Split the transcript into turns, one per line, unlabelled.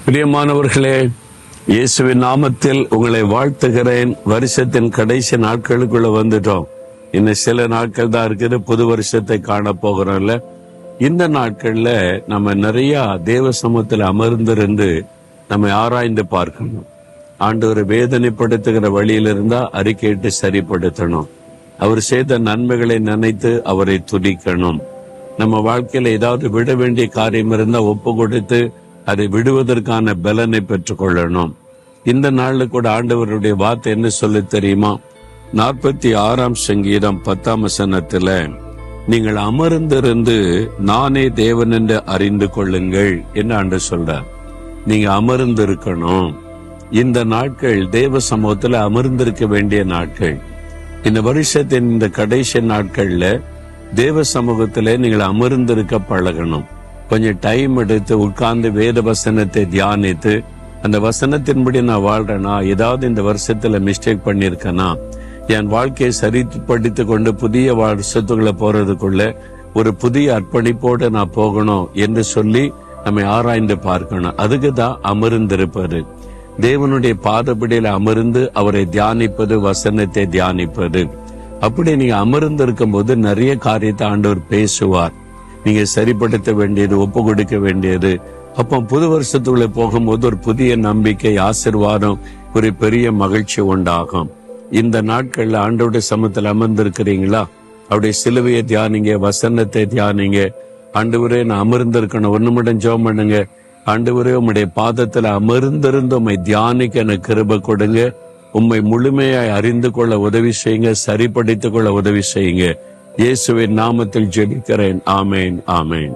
பிரியமானவர்களே, இயேசுவின் நாமத்தில் உங்களை வாழ்த்துகிறேன். வருஷத்தின் கடைசி நாட்களுக்குள்ள வந்துட்டோம். இன்னும் சில நாட்கள் தான் இருக்குது, புது வருஷத்தை காண போகிறோம்ல. இந்த நாட்கள்ல நம்ம நிறைய தேவ சமூகத்தில் அமர்ந்திருந்து நம்ம ஆராய்ந்து பார்க்கணும். ஆண்டவரை வேதனைப்படுத்துகிற வழியில இருந்தா அறிக்கையிட்டு சரிப்படுத்தணும். அவர் செய்த நன்மைகளை நினைத்து அவரை துதிக்கணும். நம்ம வாழ்க்கையில ஏதாவது விட வேண்டிய காரியம் இருந்தா ஒப்பு கொடுத்து அதை விடுவதற்கான பலனை பெற்றுக் கொள்ளணும். இந்த நாள்ல கூட ஆண்டவருடைய வார்த்தை என்ன சொல்லி தெரியுமா? 46ஆம் சங்கீதம் 10ஆம் வசனத்துல, நீங்கள் அமர்ந்திருந்து நானே தேவன் என்று அறிந்து கொள்ளுங்கள் என்று ஆண்டு சொல்றார். நீங்க அமர்ந்து இருக்கணும். இந்த நாட்கள் தேவ சமூகத்துல அமர்ந்திருக்க வேண்டிய நாட்கள். இந்த வருஷத்தின் இந்த கடைசி நாட்கள்ல தேவ சமூகத்திலே நீங்கள் அமர்ந்திருக்க பழகணும். கொஞ்சம் டைம் எடுத்து உட்கார்ந்து வேத வசனத்தை தியானித்து, அந்த வசனத்தின்படி நான் வாழ்றேனா, ஏதாவது இந்த வருஷத்துல மிஸ்டேக் பண்ணிருக்கேனா, என் வாழ்க்கையை சரிப்படுத்தி கொண்டு புதிய வருஷத்துக்குள்ள போறதுக்குள்ள ஒரு புதிய அர்ப்பணிப்போடு நான் போகணும் என்று சொல்லி நம்மை ஆராய்ந்து பார்க்கணும். அதுக்கு தான் அமர்ந்திருப்பது. தேவனுடைய பாதப்படியில அமர்ந்து அவரை தியானிப்பது, வசனத்தை தியானிப்பது. அப்படி நீங்க அமர்ந்து இருக்கும் போது நிறைய காரியத்தை ஆண்டவர் பேசுவார். நீங்க சரிப்படுத்த வேண்டியது, ஒப்பு கொடுக்க வேண்டியது. அப்போ புது வருஷத்துக்குள்ள போகும்போது ஒரு புதிய நம்பிக்கை, ஆசீர்வாதம், ஒரு பெரிய மகிழ்ச்சி உண்டாகும். இந்த நாட்கள்ல ஆண்டவருடைய சமூகத்தில் அமர்ந்திருக்கிறீங்களா? அவருடைய சிலுவையை தியானிங்க, வசனத்தை தியானிங்க. ஆண்டவரே, நான் அமர்ந்திருக்கணும். 1 நிமிடம் ஜெபம் பண்ணுங்க. ஆண்டவரே, உம்முடைய பாதத்துல அமர்ந்திருந்து உம்மை தியானிக்க எனக்கு கிருபை கொடுங்க. உம்மை முழுமையாய் அறிந்து கொள்ள உதவி செய்யுங்க, சரிப்படுத்திக் கொள்ள உதவி செய்யுங்க. இயேசுவின் நாமத்தில் ஜெபிக்கிறேன். ஆமேன், ஆமேன்.